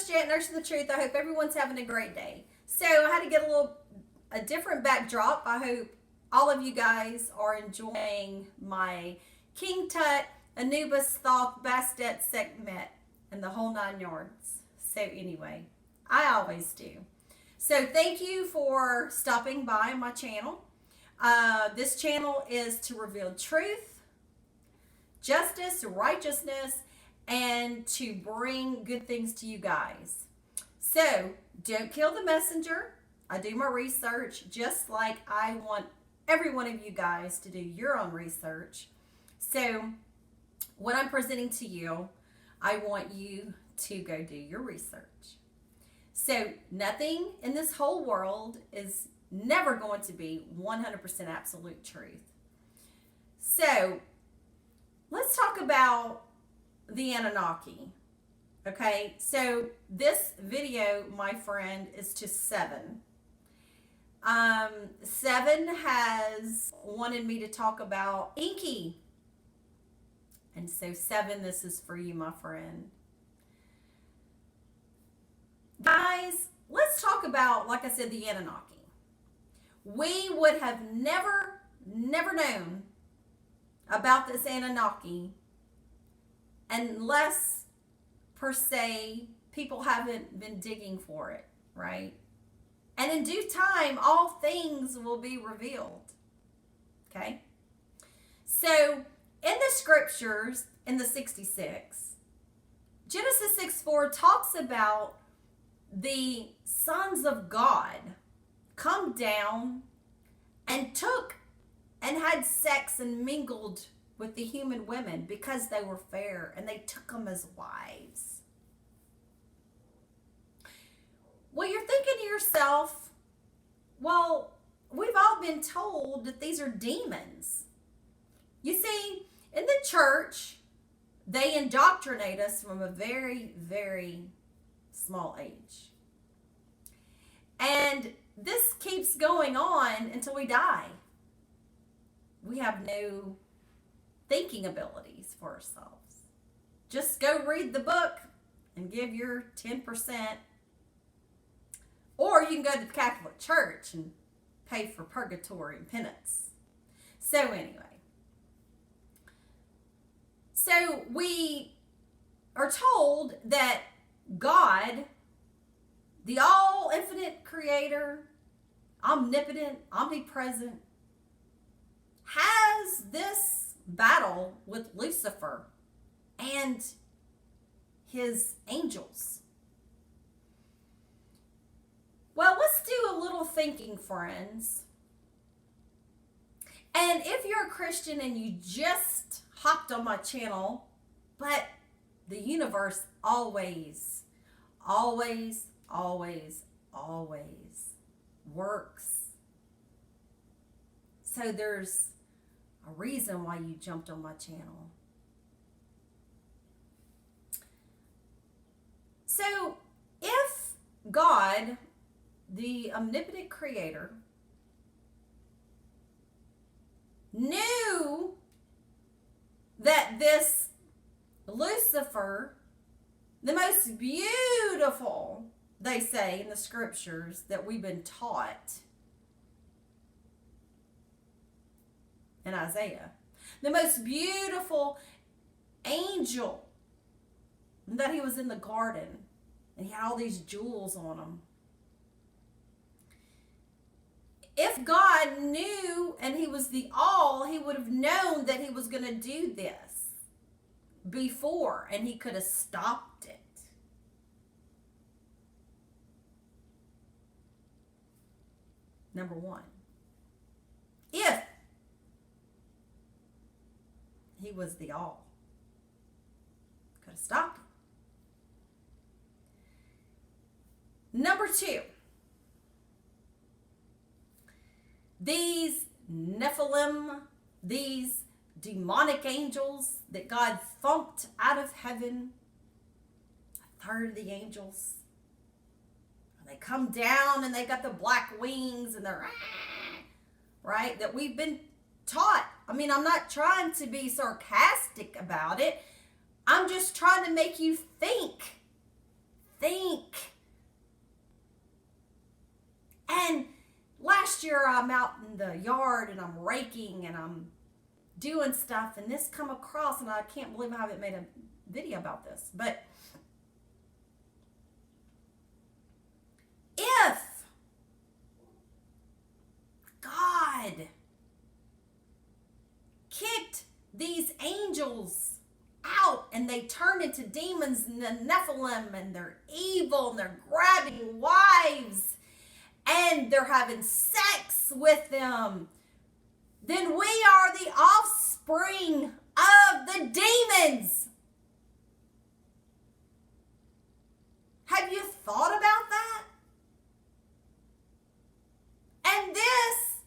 Coach Jet, Nurse of the Truth. I hope everyone's having a great day. So I had to get a different backdrop. I hope all of you guys are enjoying my King Tut, Anubis, Thoth, Bastet, Sekhmet, and the whole 9 yards. So anyway, I always do. So thank you for stopping by my channel. This channel is to reveal truth, justice, righteousness, and to bring good things to you guys. So don't kill the messenger. I do my research just like I want every one of you guys to do your own research. So what I'm presenting to you, I want you to go do your research. So nothing in this whole world is never going to be 100% absolute truth. So let's talk about the Anunnaki. Okay, so this video, my friend, is to 7. 7 has wanted me to talk about Enki. And so 7, this is for you, my friend. Guys, let's talk about, like I said, the Anunnaki. We would have never known about this Anunnaki unless, per se, people haven't been digging for it, right? And in due time, all things will be revealed. Okay? So, in the scriptures, in the 66, Genesis 6:4 talks about the sons of God come down and took and had sex and mingled with the human women because they were fair, and they took them as wives. Well, you're thinking to yourself, well, we've all been told that these are demons. You see, in the church, they indoctrinate us from a very, very small age. And this keeps going on until we die. We have no thinking abilities for ourselves. Just go read the book and give your 10%. Or you can go to the Catholic Church and pay for purgatory and penance. So anyway. So we are told that God, the all-infinite creator, omnipotent, omnipresent, has this battle with Lucifer and his angels. Well, let's do a little thinking, friends. And if you're a Christian and you just hopped on my channel, but the universe always works. So there's a reason why you jumped on my channel. So if God, the omnipotent creator, knew that this Lucifer, the most beautiful, they say in the scriptures that we've been taught in Isaiah, the most beautiful angel, that he was in the garden and he had all these jewels on him. If God knew and he was the all, he would have known that he was going to do this before, and he could have stopped it. Number 1. If he was the all, could have stopped it. Number 2. These Nephilim, these demonic angels that God thumped out of heaven, a third of the angels, and they come down and they got the black wings and they're, right, that we've been taught. I mean, I'm not trying to be sarcastic about it. I'm just trying to make you think. think. And last year I'm out in the yard and I'm raking and I'm doing stuff, and this come across, and I can't believe I haven't made a video about this. But if God kicked these angels out and they turn into demons and the Nephilim, and they're evil and they're grabbing wives and they're having sex with them, then we are the offspring of the demons. Have you thought about that? And this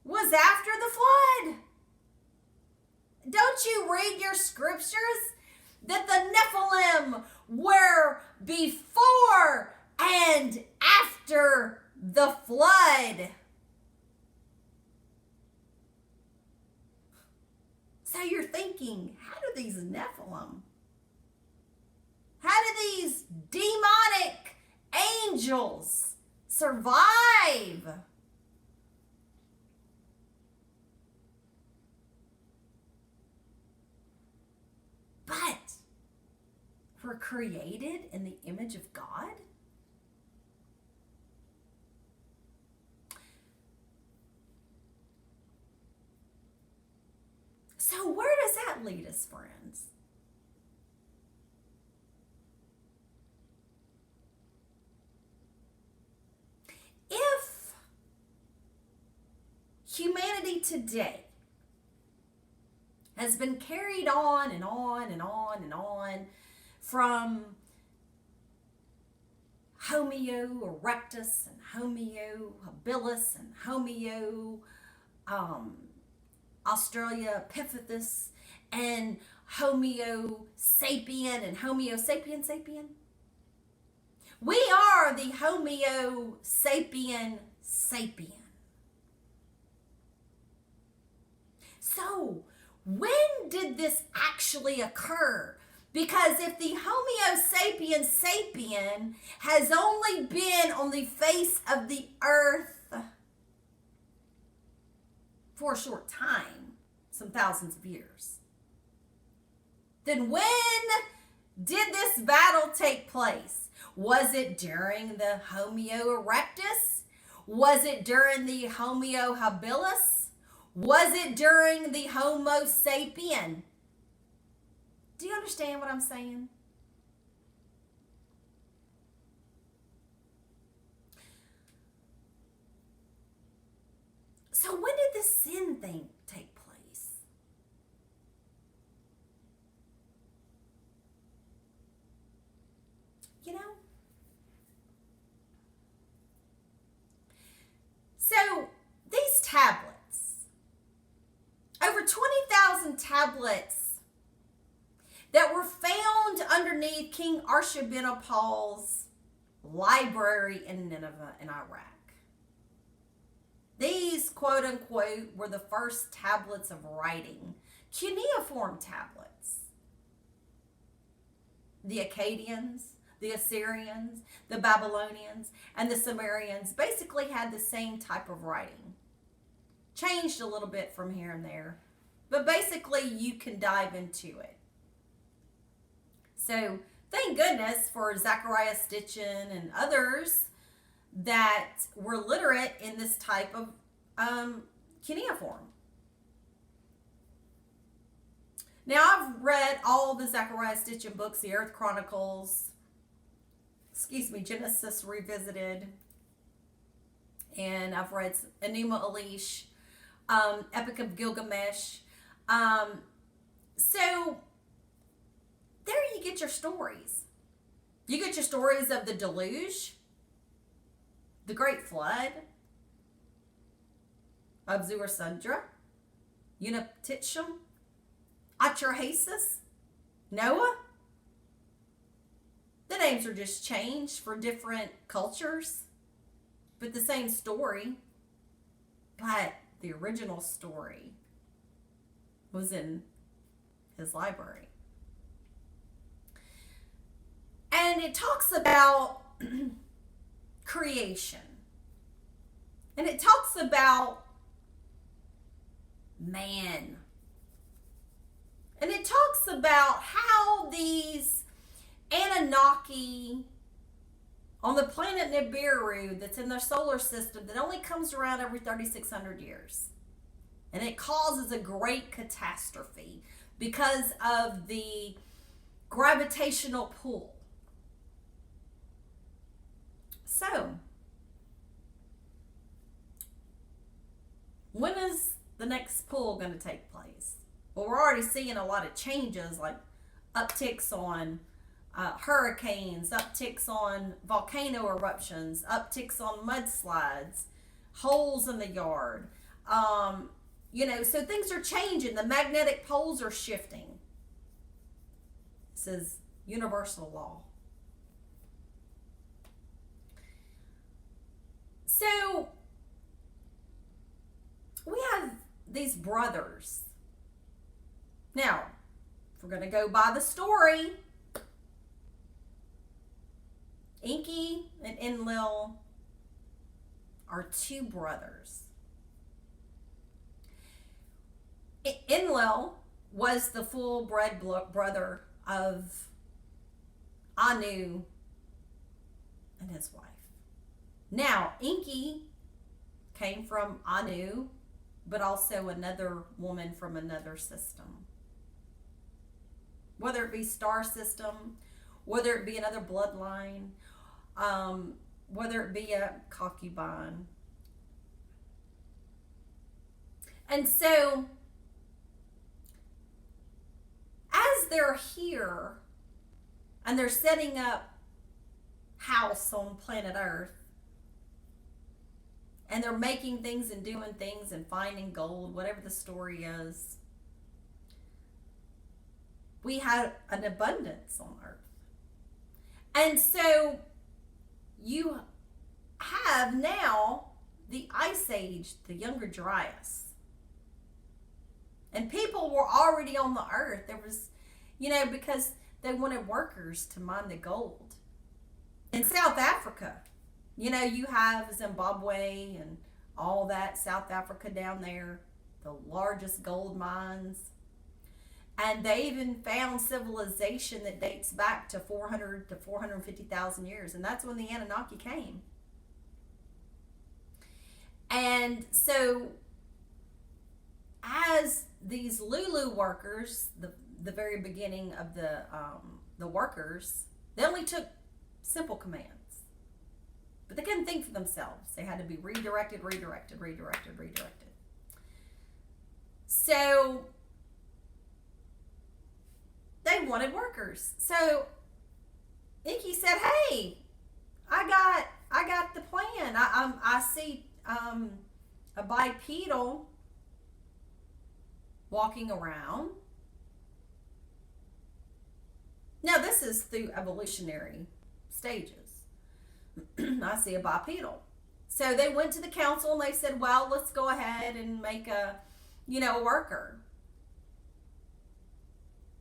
was after the flood. Don't you read your scriptures that the Nephilim were before and after the flood? So you're thinking, how do these Nephilim, how do these demonic angels survive? But we're created in the image of God. So where does that lead us, friends? If humanity today has been carried on and on and on and on from Homo erectus and Homo habilis and Homo Australopithecus and Homo sapien and Homo sapien. We are the Homo sapien. So, when did this actually occur? Because if the Homo sapien has only been on the face of the earth for a short time, some thousands of years, then when did this battle take place? Was it during the Homo erectus? Was it during the Homo habilis? Was it during the Homo sapien? Do you understand what I'm saying? So when did the sin thing take place? You know? So these tablets, over 20,000 tablets that were found underneath King Ashurbanipal's library in Nineveh in Iraq. These, quote unquote, were the first tablets of writing, cuneiform tablets. The Akkadians, the Assyrians, the Babylonians, and the Sumerians basically had the same type of writing. Changed a little bit from here and there, but basically you can dive into it. So thank goodness for Zechariah Stitchin and others that were literate in this type of cuneiform. Now, I've read all the Zechariah Stitchin books, the Earth Chronicles, Genesis Revisited, and I've read Enuma Elish, Epic of Gilgamesh. So there you get your stories. You get your stories of the deluge, the Great Flood, of Zursandra, Unaptitshum, Atrahasis, Noah. The names are just changed for different cultures, but the same story. But the original story was in his library. And And it talks about creation. And it talks about man. And it talks about how these Anunnaki on the planet Nibiru that's in their solar system that only comes around every 3,600 years. And it causes a great catastrophe because of the gravitational pull. So, when is the next pull going to take place? Well, we're already seeing a lot of changes, like upticks on hurricanes, upticks on volcano eruptions, upticks on mudslides, holes in the yard. So things are changing. The magnetic poles are shifting. This is universal law. So we have these brothers. Now, if we're going to go by the story, Enki and Enlil are two brothers. Enlil was the full-bred brother of Anu and his wife. Now, Enki came from Anu, but also another woman from another system. Whether it be star system, whether it be another bloodline, whether it be a concubine. And so, as they're here and they're setting up house on planet Earth, and they're making things and doing things and finding gold, whatever the story is, we have an abundance on Earth. And so you have now the Ice Age, the Younger Dryas. And people were already on the Earth. There was, because they wanted workers to mine the gold. In South Africa, you have Zimbabwe and all that, South Africa down there, the largest gold mines. And they even found civilization that dates back to 400 to 450,000 years. And that's when the Anunnaki came. And so, as these Lulu workers, the very beginning of the workers, they only took simple commands. But they couldn't think for themselves. They had to be redirected. So they wanted workers. So Enki said, "Hey, I got the plan. I see a bipedal walking around." Now this is through evolutionary stages. I see a bipedal. So they went to the council and they said, "Well, let's go ahead and make a worker."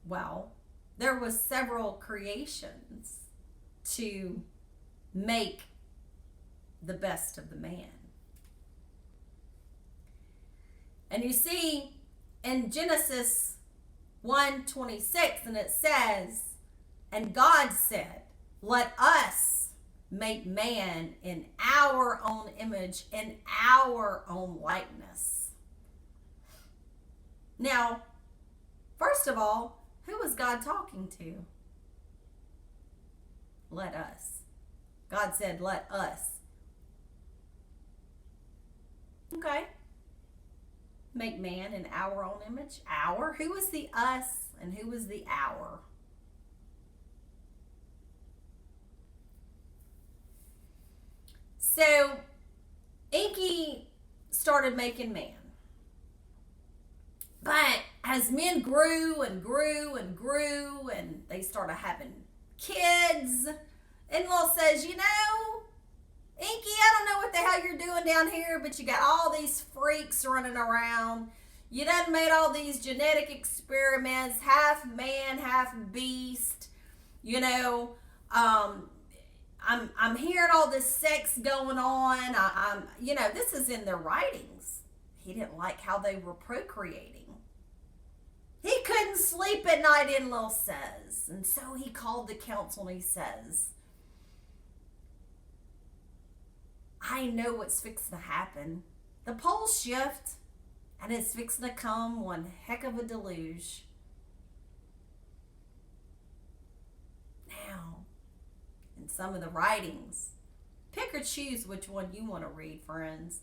Well, there was several creations to make the best of the man. And you see in Genesis 1:26, and it says, "And God said, let us make man in our own image, in our own likeness." Now, first of all, who was God talking to? Let us. God said, let us. Okay. Make man in our own image. Our. Who was the us and who was the our? So, Enki started making man. But as men grew and grew and grew and they started having kids, Enlil says, Enki, I don't know what the hell you're doing down here, but you got all these freaks running around. You done made all these genetic experiments, half man, half beast. um, I'm hearing all this sex going on. I'm this is in their writings. He didn't like how they were procreating. He couldn't sleep at night, Enlil says. And so he called the council and he says, I know what's fixing to happen. The poles shift and it's fixing to come one heck of a deluge. Now, in some of the writings, pick or choose which one you want to read, friends.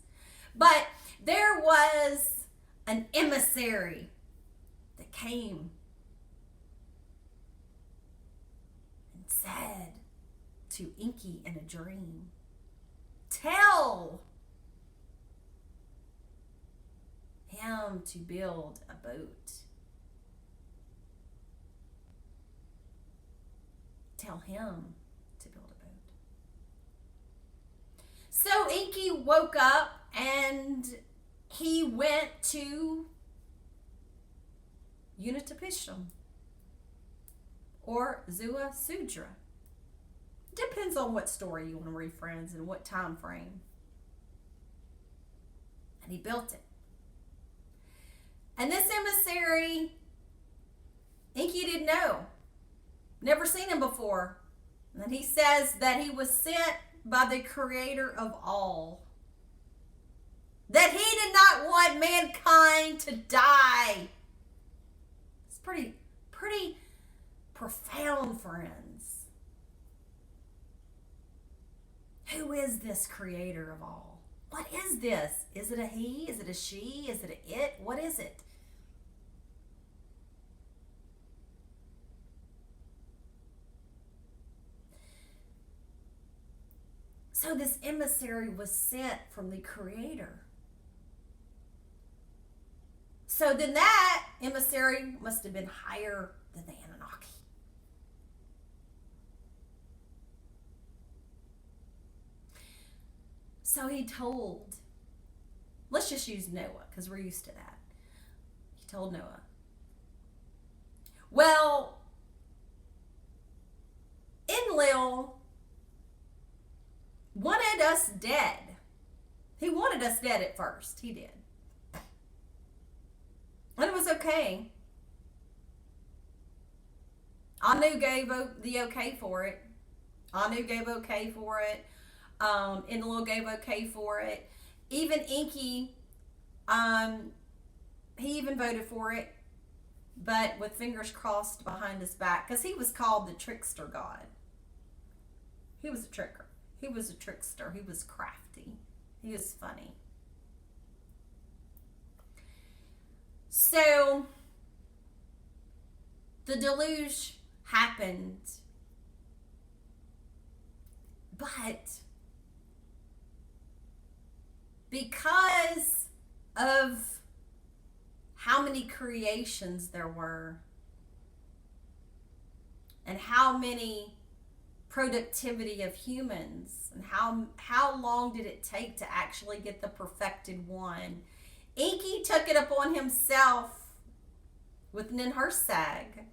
But there was an emissary that came and said to Enki in a dream, tell him to build a boat. Tell him to build a boat. So Enki woke up and he went to Unitapishtim or Zua Sudra. Depends on what story you want to read, friends, and what time frame. And he built it. And this emissary, Enki didn't know. Never seen him before. And he says that he was sent by the creator of all. That he did not want mankind to die. It's pretty profound, friends. Who is this creator of all? What is this? Is it a he? Is it a she? Is it a it? What is it? So this emissary was sent from the creator. So then that emissary must have been higher than the Anunnaki. So he told, let's just use Noah because we're used to that. He told Noah, well, Enlil wanted us dead. He wanted us dead at first. He did. And it was okay. Anu gave the okay for it. Anu gave okay for it. Enlil gave okay for it. Even Enki, he even voted for it, but with fingers crossed behind his back, because he was called the trickster god. He was a tricker. He was a trickster. He was crafty. He was funny. So the deluge happened, but because of how many creations there were and how many productivity of humans and how long did it take to actually get the perfected one, Enki took it upon himself with Ninhursag,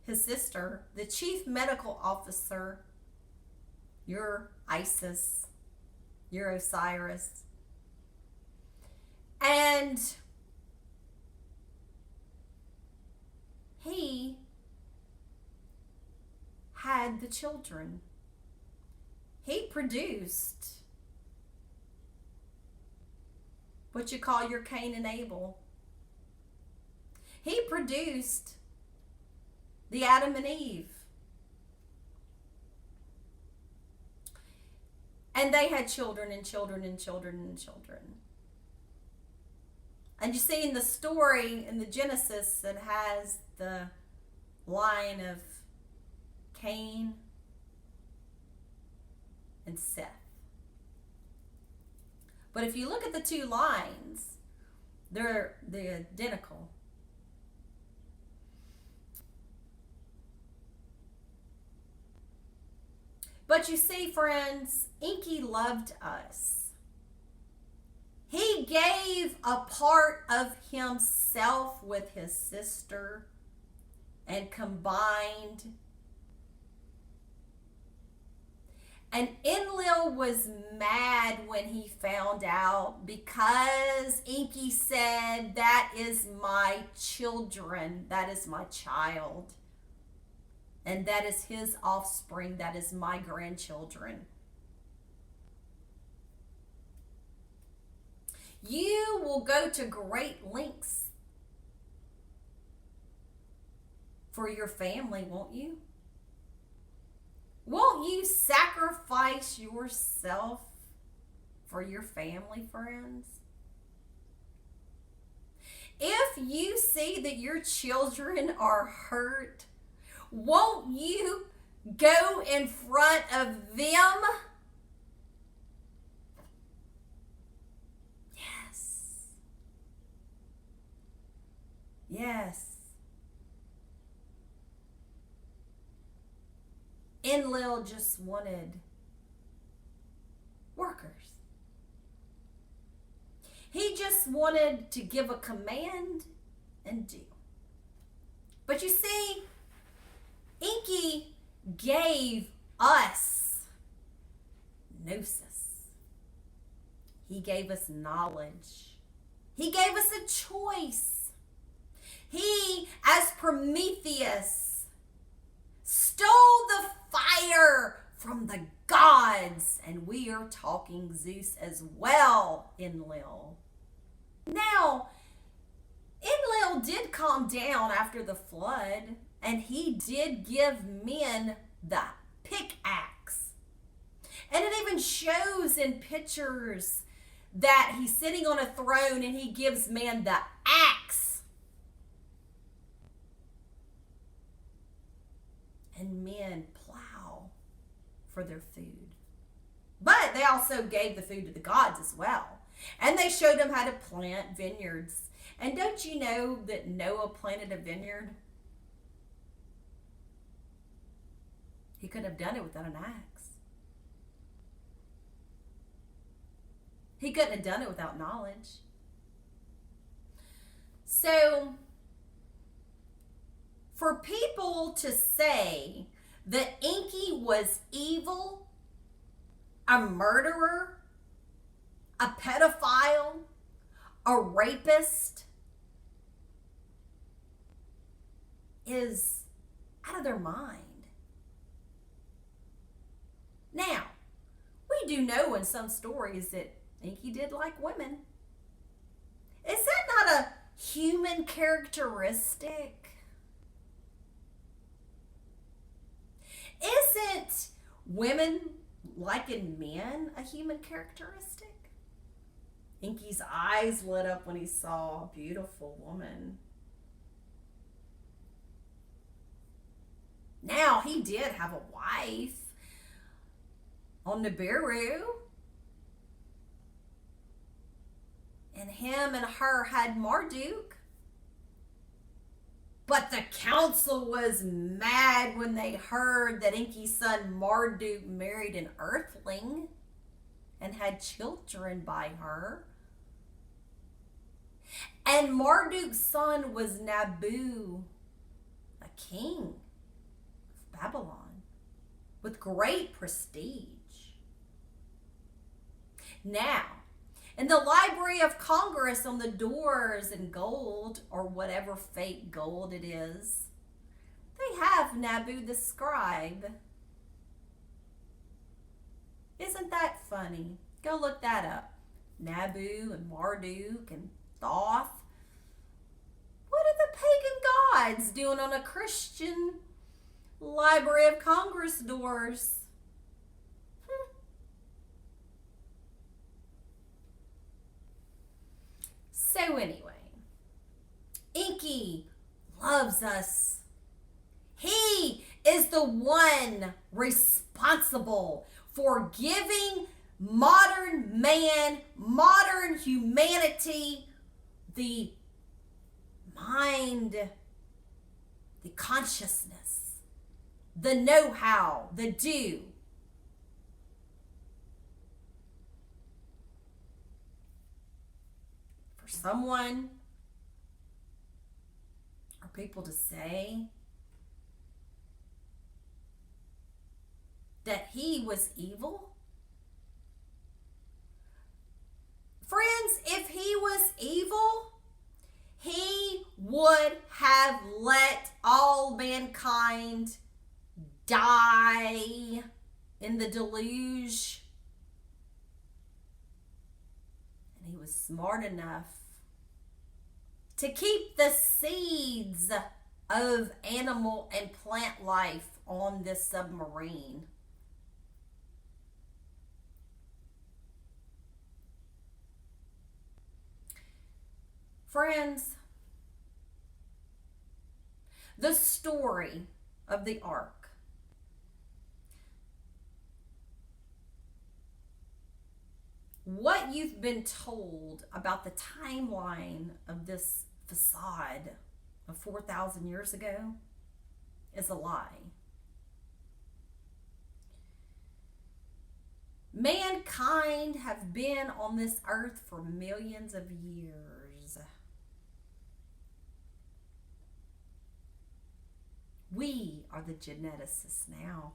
his sister, the chief medical officer, your Isis, your Osiris, and he had the children. He produced what you call your Cain and Abel. He produced the Adam and Eve. And they had children and children and children and children. And you see in the story, in the Genesis, it has the line of Cain and Seth. But if you look at the two lines, they're identical. But you see, friends, Enki loved us. He gave a part of himself with his sister and combined And Enlil was mad when he found out because Enki said, that is my children, that is my child. And that is his offspring, that is my grandchildren. You will go to great lengths for your family, won't you? Won't you sacrifice yourself for your family, friends? If you see that your children are hurt, won't you go in front of them? Yes. Yes. Enlil just wanted workers. He just wanted to give a command and do. But you see, Enki gave us gnosis. He gave us knowledge. He gave us a choice. He, as Prometheus, stole the fire from the gods, and we are talking Zeus as well, Enlil. Now, Enlil did calm down after the flood, and he did give men the pickaxe. And it even shows in pictures that he's sitting on a throne and he gives man the axe. And men plow for their food. But they also gave the food to the gods as well. And they showed them how to plant vineyards. And don't you know that Noah planted a vineyard? He couldn't have done it without an axe. He couldn't have done it without knowledge. So, for people to say that Enki was evil, a murderer, a pedophile, a rapist, is out of their mind. Now, we do know in some stories that Enki did like women. Is that not a human characteristic? Isn't women liking men a human characteristic? Enki's eyes lit up when he saw a beautiful woman. Now, he did have a wife on Nibiru. And him and her had Marduk. But the council was mad when they heard that Enki's son Marduk married an earthling and had children by her. And Marduk's son was Nabu, a king of Babylon, with great prestige. Now, in the Library of Congress on the doors in gold, or whatever fake gold it is, they have Nabu the scribe. Isn't that funny? Go look that up. Nabu and Marduk and Thoth. What are the pagan gods doing on a Christian Library of Congress doors? So anyway, Enki loves us. He is the one responsible for giving modern man, modern humanity, the mind, the consciousness, the know-how, the do. For someone or people to say that he was evil? Friends, if he was evil, he would have let all mankind die in the deluge. And he was smart enough to keep the seeds of animal and plant life on this submarine. Friends, the story of the ark what you've been told about the timeline of this facade of 4,000 years ago is a lie. Mankind have been on this earth for millions of years. We are the geneticists now.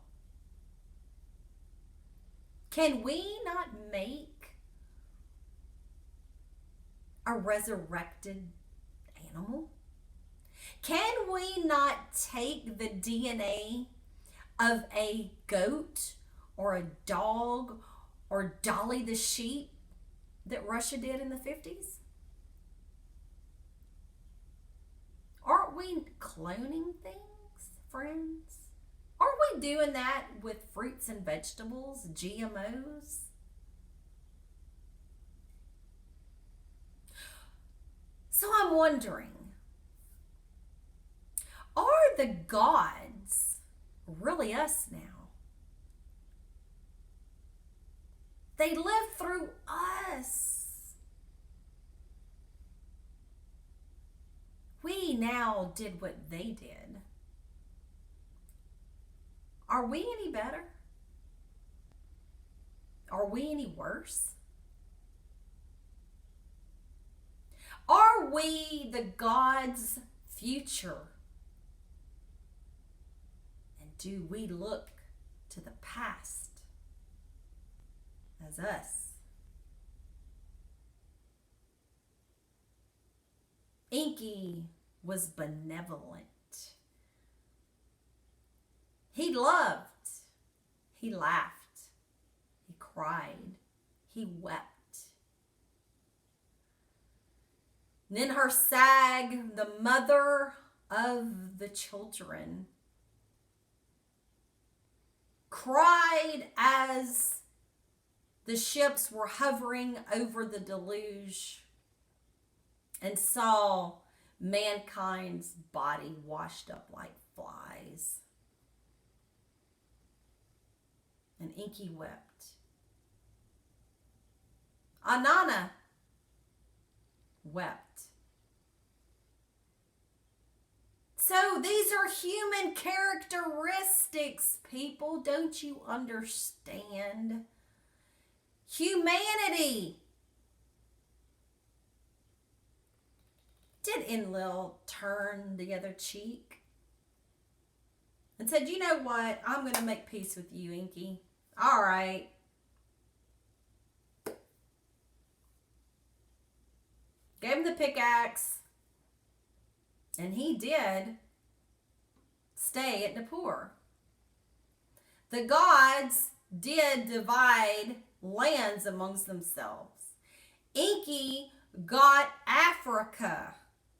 Can we not make a resurrected animal? Can we not take the DNA of a goat or a dog or Dolly the sheep that Russia did in the 50s? Aren't we cloning things, friends? Aren't we doing that with fruits and vegetables, GMOs? So I'm wondering, are the gods really us now? They live through us. We now did what they did. Are we any better? Are we any worse? Are we the God's future? And do we look to the past as us? Enki was benevolent. He loved, he laughed, he cried, he wept. Ninhursag, the mother of the children, cried as the ships were hovering over the deluge and saw mankind's body washed up like flies. And Enki wept. Anana wept. So these are human characteristics, people. Don't you understand? Humanity. Did Enlil turn the other cheek and said, you know what? I'm going to make peace with you, Enki. All right. Gave him the pickaxe. And he did stay at Nippur. The gods did divide lands amongst themselves. Enki got Africa,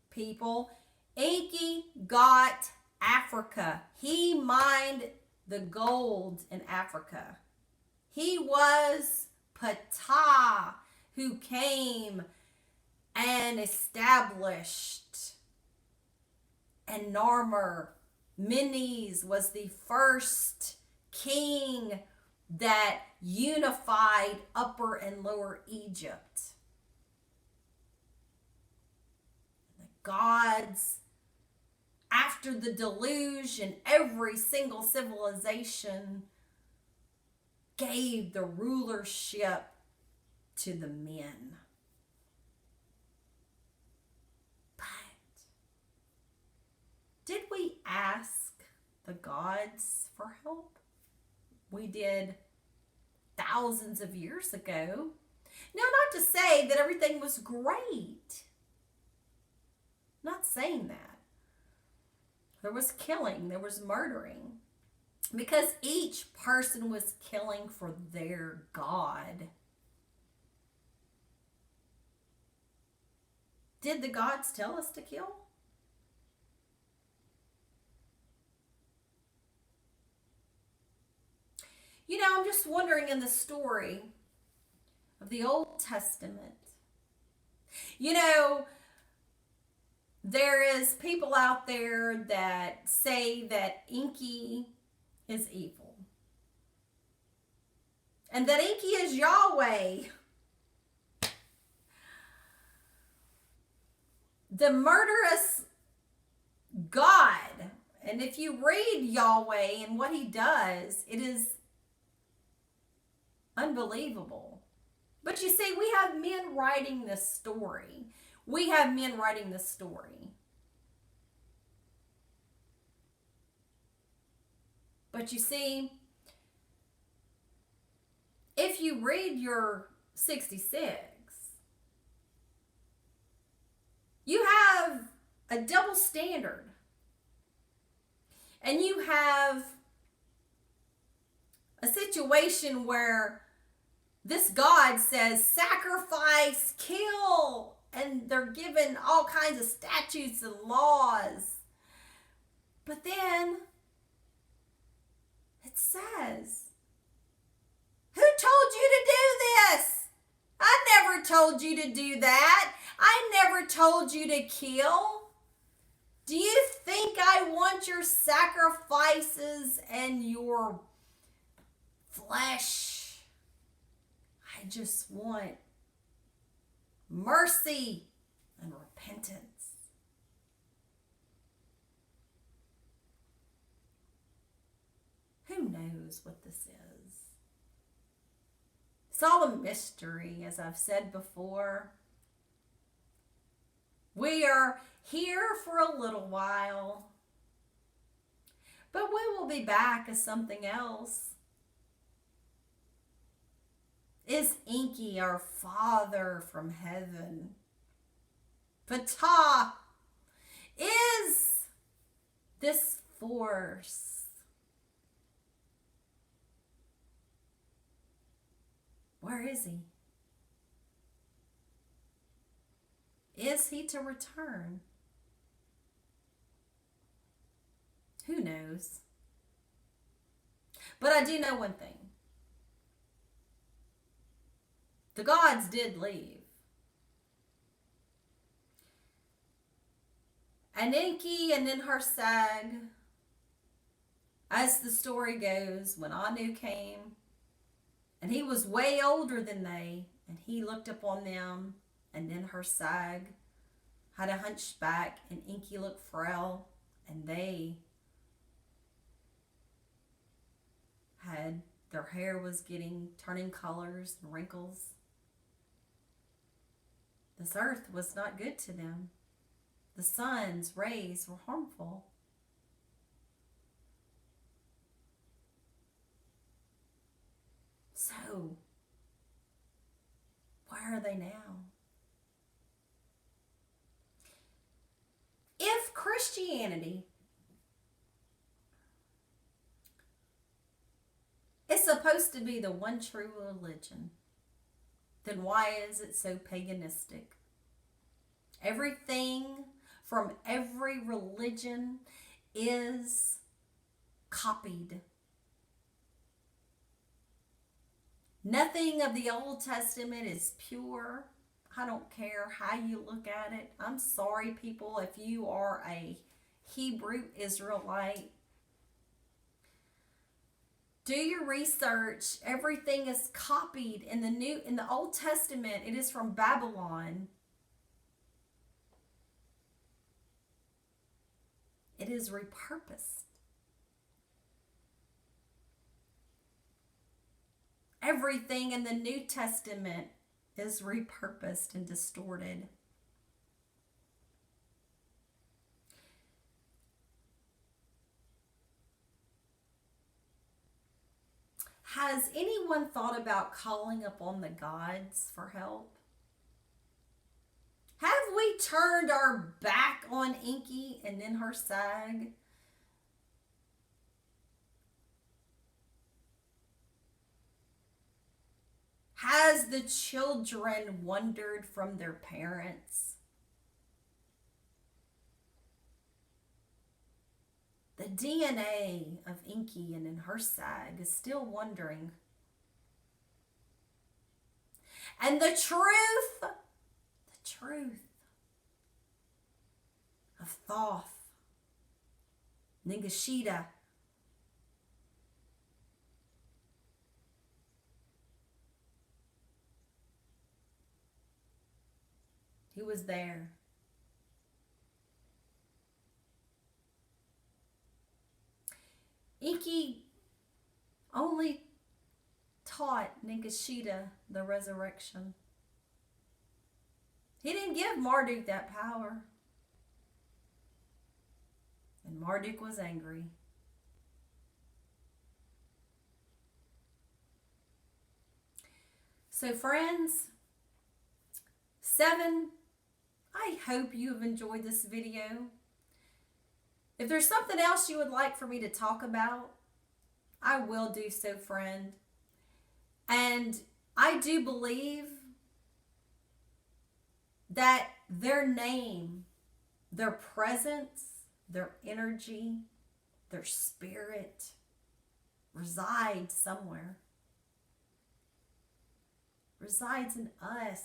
people. Enki got Africa. He mined the gold in Africa. He was Ptah, who came and established. And Narmer, Menes, was the first king that unified Upper and Lower Egypt. The gods, after the deluge in every single civilization, gave the rulership to the men. But did we ask the gods for help? we did thousands of years ago. Now, not to say that everything was great. Not saying that. There was killing, there was murdering. Because each person was killing for their God. Did the gods tell us to kill? You know, I'm just wondering in the story of the Old Testament. You know, there is people out there that say that Enki is evil. And that Enki is Yahweh. The murderous God. And if you read Yahweh and what he does, it is unbelievable. But you see, we have men writing this story. We have men writing this story. But you see, if you read your 66, you have a double standard. And you have a situation where this God says, sacrifice, kill, and they're given all kinds of statutes and laws. But then it says, who told you to do this? I never told you to do that. I never told you to kill. Do you think I want your sacrifices and your flesh? I just want mercy and repentance. Who knows what this is? It's all a mystery, as I've said before. We are here for a little while, but we will be back as something else. Is Enki our Father from heaven? Ptah is this force. Where is he? Is he to return? Who knows? But I do know one thing. The gods did leave. And Enki and then her sag, as the story goes, when Anu came, and he was way older than they, and he looked upon them, and then her sag had a hunchback, and Enki looked frail, and they had, their hair was turning colors and wrinkles. This earth was not good to them. The sun's rays were harmful. So, where are they now? If Christianity is supposed to be the one true religion, then why is it so paganistic? Everything from every religion is copied. Nothing of the Old Testament is pure. I don't care how you look at it. I'm sorry, people, if you are a Hebrew Israelite. Do your research. Everything is copied in the Old Testament. It is from Babylon. It is repurposed. Everything in the New Testament is repurposed and distorted. Has anyone thought about calling upon the gods for help? Have we turned our back on Enki and then her sag? Has the children wandered from their parents? The DNA of Enki and in her sag is still wandering. And the truth of Thoth, Ningishita, he was there. Enki only taught Ningishita the resurrection. He didn't give Marduk that power. And Marduk was angry. So friends, 7, I hope you have enjoyed this video. If there's something else you would like for me to talk about, I will do so, friend. And I do believe that their name, their presence, their energy, their spirit resides somewhere. Resides in us.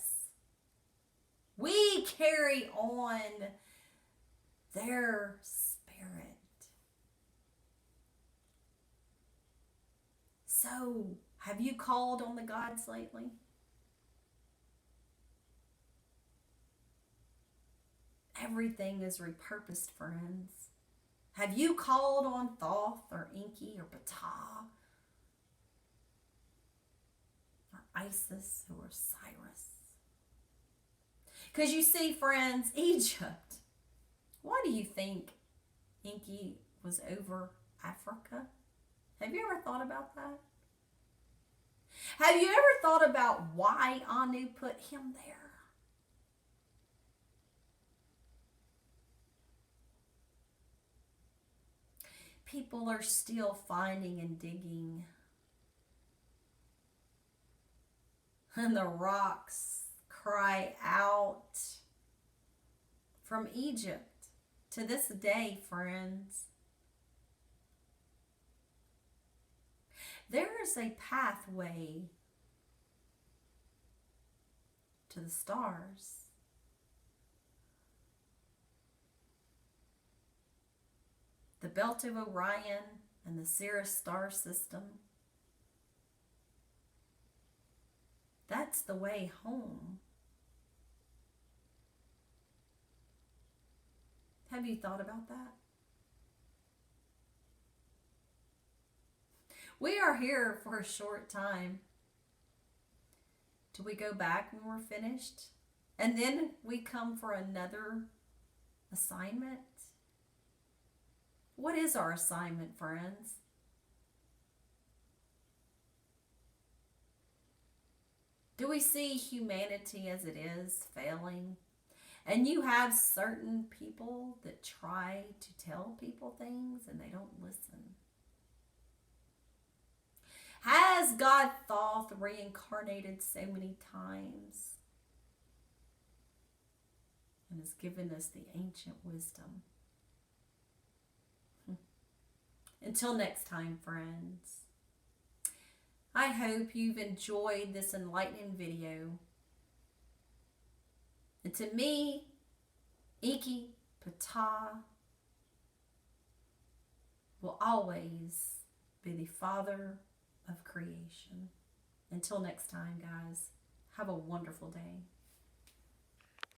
We carry on their spirit. So, have you called on the gods lately? Everything is repurposed, friends. Have you called on Thoth or Enki or Ptah or Isis or Cyrus? Because you see, friends, Egypt, why do you think Enki was over Africa? Have you ever thought about that? Have you ever thought about why Anu put him there? People are still finding and digging. And the rocks cry out from Egypt to this day, friends. There is a pathway to the stars. The belt of Orion and the Sirius star system. That's the way home. Have you thought about that? We are here for a short time. Do we go back when we're finished? And then we come for another assignment? What is our assignment, friends? Do we see humanity as it is, failing? And you have certain people that try to tell people things and they don't listen. Has God Thoth reincarnated so many times and has given us the ancient wisdom? Until next time, friends, I hope you've enjoyed this enlightening video. And to me, Enki, Ptah will always be the father of creation. Until next time, guys, have a wonderful day.